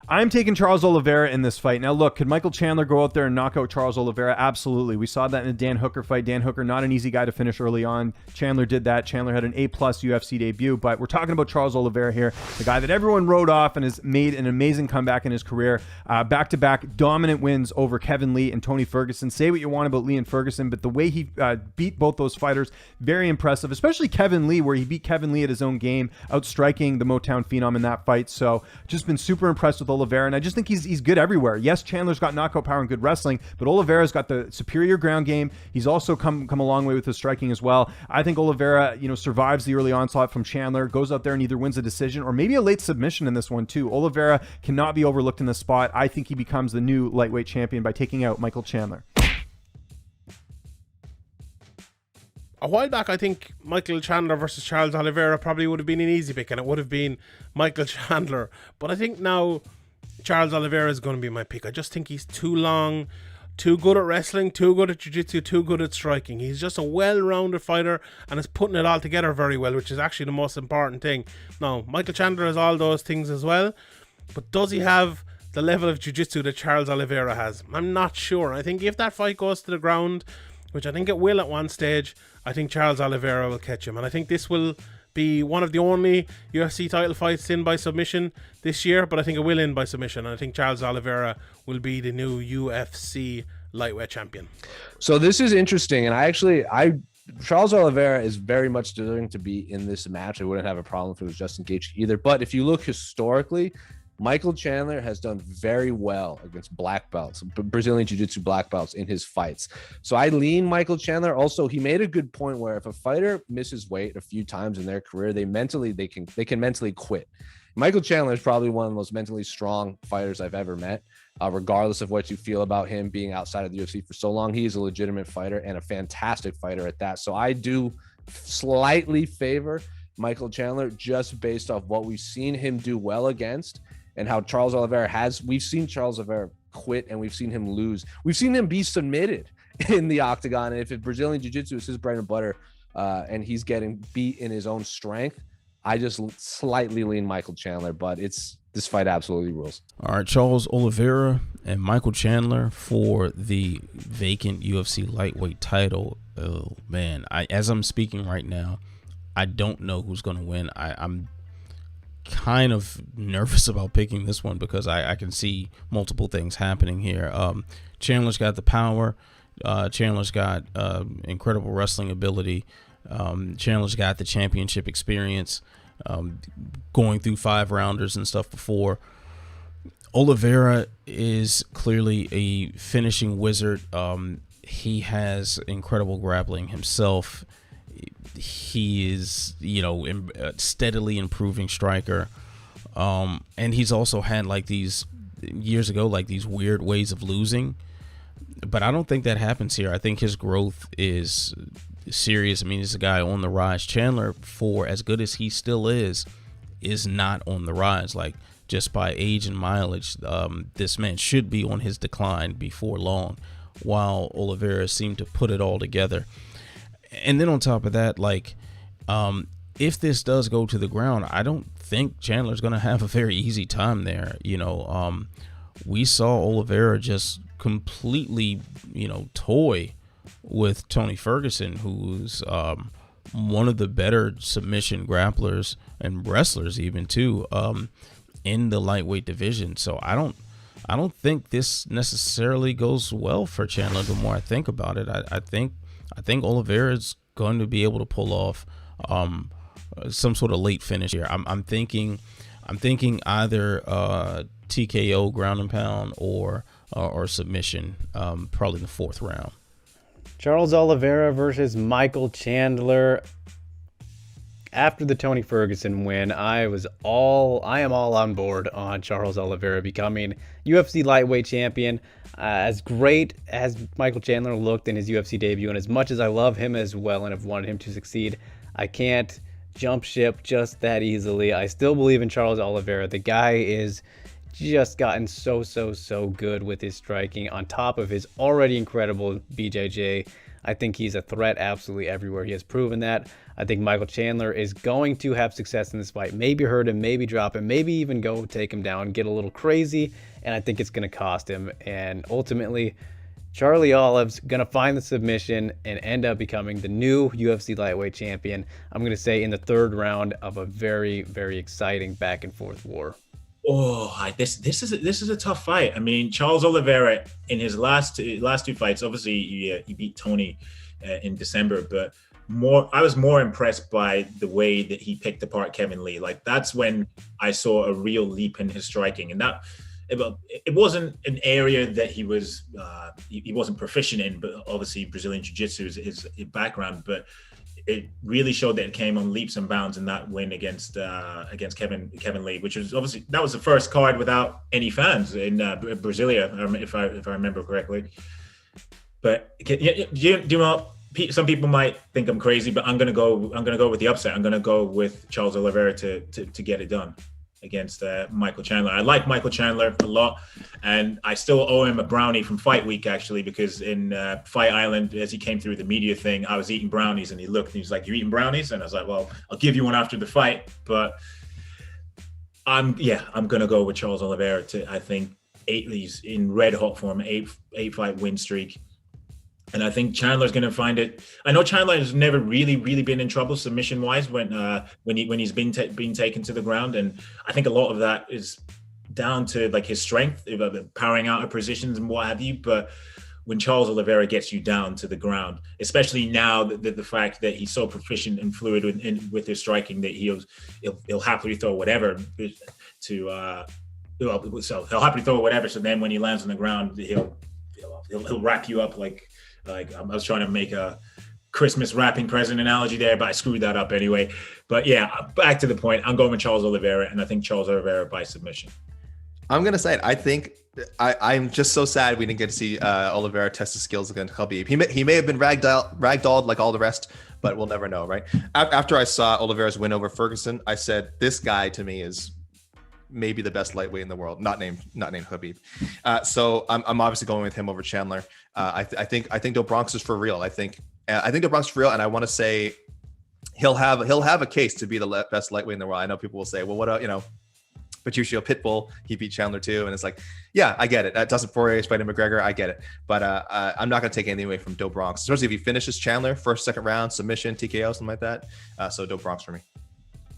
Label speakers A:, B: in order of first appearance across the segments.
A: I'm taking Charles Oliveira in this fight. Now, look, could Michael Chandler go out there and knock out Charles Oliveira? Absolutely. We saw that in the Dan Hooker fight. Dan Hooker, not an easy guy to finish early on. Chandler did that. Chandler had an A-plus UFC debut, but we're talking about Charles Oliveira here, the guy that everyone wrote off and has made an amazing comeback in his career. Back-to-back dominant wins over Kevin Lee and Tony Ferguson. Say what you want about Lee and Ferguson, but the way he beat both those fighters, very impressive, especially Kevin Lee, where he beat Kevin Lee at his own game, outstriking the Motown Phenom in that fight. So just been super impressed with Oliveira, and I just think he's good everywhere. Yes, Chandler's got knockout power and good wrestling, but Oliveira's got the superior ground game. He's also come a long way with his striking as well. I think Oliveira, survives the early onslaught from Chandler, goes out there and either wins a decision or maybe a late submission in this one too. Oliveira cannot be overlooked in this spot. I think he becomes the new lightweight champion by taking out Michael Chandler.
B: A while back, I think Michael Chandler versus Charles Oliveira probably would have been an easy pick, and it would have been Michael Chandler. But I think now Charles Oliveira is going to be my pick. I just think he's too long, too good at wrestling, too good at jiu-jitsu, too good at striking. He's just a well-rounded fighter and is putting it all together very well, which is actually the most important thing. Now, Michael Chandler has all those things as well, but does he have the level of jiu-jitsu that Charles Oliveira has? I'm not sure. I think if that fight goes to the ground, which I think it will at one stage, I think Charles Oliveira will catch him. And I think this will be one of the only UFC title fights in by submission this year, but I think it will end by submission. And I think Charles Oliveira will be the new UFC lightweight champion.
C: So this is interesting. And Charles Oliveira is very much deserving to be in this match. I wouldn't have a problem if it was Justin Gaethje either. But if you look historically, Michael Chandler has done very well against black belts, Brazilian Jiu-Jitsu black belts in his fights. So I lean Michael Chandler. Also, he made a good point where if a fighter misses weight a few times in their career, they can mentally quit. Michael Chandler is probably one of the most mentally strong fighters I've ever met. Regardless of what you feel about him being outside of the UFC for so long, he is a legitimate fighter and a fantastic fighter at that. So I do slightly favor Michael Chandler just based off what we've seen him do well against. And how Charles Oliveira we've seen Charles Oliveira quit and we've seen him lose. We've seen him be submitted in the octagon. And if Brazilian Jiu-Jitsu is his bread and butter and he's getting beat in his own strength, I just slightly lean Michael Chandler, but this fight absolutely rules.
D: All right, Charles Oliveira and Michael Chandler for the vacant UFC lightweight title. Oh, man. As I'm speaking right now, I don't know who's going to win. I'm kind of nervous about picking this one because I can see multiple things happening here. Chandler's got the power. Chandler's got incredible wrestling ability. Chandler's got the championship experience, going through 5-rounders and stuff before. Oliveira is clearly a finishing wizard. He has incredible grappling himself. He is, steadily improving striker. And he's also had these weird ways of losing. But I don't think that happens here. I think his growth is serious. I mean, he's a guy on the rise. Chandler, for as good as he still is not on the rise. Just by age and mileage, this man should be on his decline before long, while Oliveira seemed to put it all together. And then on top of that, if this does go to the ground, I don't think Chandler's going to have a very easy time there. We saw Oliveira just completely, toy with Tony Ferguson, who's one of the better submission grapplers and wrestlers even too, in the lightweight division. So I don't think this necessarily goes well for Chandler. The more I think about it, I think Oliveira is going to be able to pull off some sort of late finish here. I'm thinking either TKO, ground and pound, or submission, probably in the 4th round.
E: Charles Oliveira versus Michael Chandler. After the Tony Ferguson win, I am all on board on Charles Oliveira becoming UFC lightweight champion. As great as Michael Chandler looked in his UFC debut, and as much as I love him as well and have wanted him to succeed, I can't jump ship just that easily. I still believe in Charles Oliveira. The guy is just gotten so good with his striking on top of his already incredible BJJ. I think he's a threat absolutely everywhere. He has proven that. I think Michael Chandler is going to have success in this fight. Maybe hurt him, maybe drop him, maybe even go take him down, get a little crazy, and I think it's going to cost him. And ultimately, Charlie Olive's going to find the submission and end up becoming the new UFC lightweight champion. I'm going to say in the third round of a very, very exciting back and forth war.
F: Oh, this is a tough fight. I mean, Charles Oliveira in his last two fights, obviously he beat Tony in December, but I was more impressed by the way that he picked apart Kevin Lee. Like, that's when I saw a real leap in his striking, and that it wasn't an area that he wasn't proficient in, but obviously Brazilian Jiu-Jitsu is his background, but it really showed that it came on leaps and bounds in that win against Kevin Lee, which was obviously, that was the first card without any fans in Brasilia, if I remember correctly. But you know, some people might think I'm crazy, but I'm gonna go with the upset. I'm gonna go with Charles Oliveira to get it done against Michael Chandler. I like Michael Chandler a lot, and I still owe him a brownie from Fight Week, actually, because in Fight Island, as he came through the media thing, I was eating brownies, and he looked and he was like, "You eating brownies?" And I was like, "Well, I'll give you one after the fight." But I'm gonna go with Charles Oliveira to, I think, he's in red hot form, eight fight win streak. And I think Chandler's going to find it. I know Chandler has never really been in trouble submission wise when he's been taken to the ground, and I think a lot of that is down to like his strength, powering out of positions and what have you. But when Charles Oliveira gets you down to the ground, especially now that the fact that he's so proficient and fluid with his striking, that he'll happily throw whatever so he'll happily throw whatever. So then when he lands on the ground, he'll wrap you up like I was trying to make a Christmas wrapping present analogy there, but I screwed that up anyway. But yeah, back to the point. I'm going with Charles Oliveira, and I think Charles Oliveira by submission.
G: I'm going to say it. I think I'm just so sad we didn't get to see Oliveira test his skills against Khabib. He may have been ragdolled like all the rest, but we'll never know, right? After I saw Oliveira's win over Ferguson, I said, this guy to me is maybe the best lightweight in the world, not named Khabib. So I'm obviously going with him over Chandler. I think Do Bronx is for real. I think Do Bronx is for real, and I want to say he'll have a case to be the best lightweight in the world. I know people will say, well, what Patricio Pitbull, he beat Chandler too, and it's like, yeah, I get it. Dustin Poirier is fighting McGregor, I get it, but I'm not going to take anything away from Do Bronx, especially if he finishes Chandler first, second round, submission, TKO, something like that. So Do Bronx for me.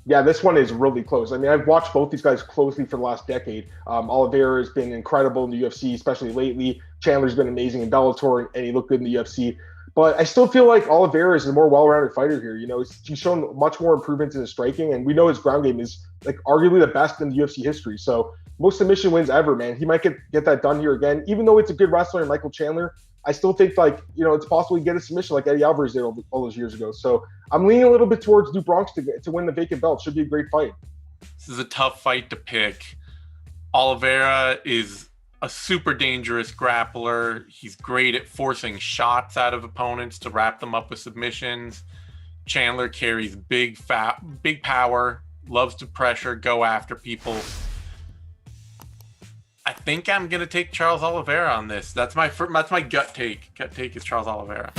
H: Yeah, this one is really close. I mean, I've watched both these guys closely for the last decade. Oliveira has been incredible in the UFC, especially lately. Chandler's been amazing in Bellator, and he looked good in the UFC. But I still feel like Oliveira is a more well-rounded fighter here. You know, he's shown much more improvements in his striking, and we know his ground game is like arguably the best in the UFC history. So most submission wins ever, man. He might get that done here again. Even though it's a good wrestler in Michael Chandler, I still think, like, you know, it's possible to get a submission like Eddie Alvarez did all those years ago. So I'm leaning a little bit towards Do Bronx to win the vacant belt. Should be a great fight.
I: This is a tough fight to pick. Oliveira is a super dangerous grappler. He's great at forcing shots out of opponents to wrap them up with submissions. Chandler carries big power, loves to pressure, go after people. I think I'm gonna take Charles Oliveira on this. That's my gut take. Gut take is Charles Oliveira.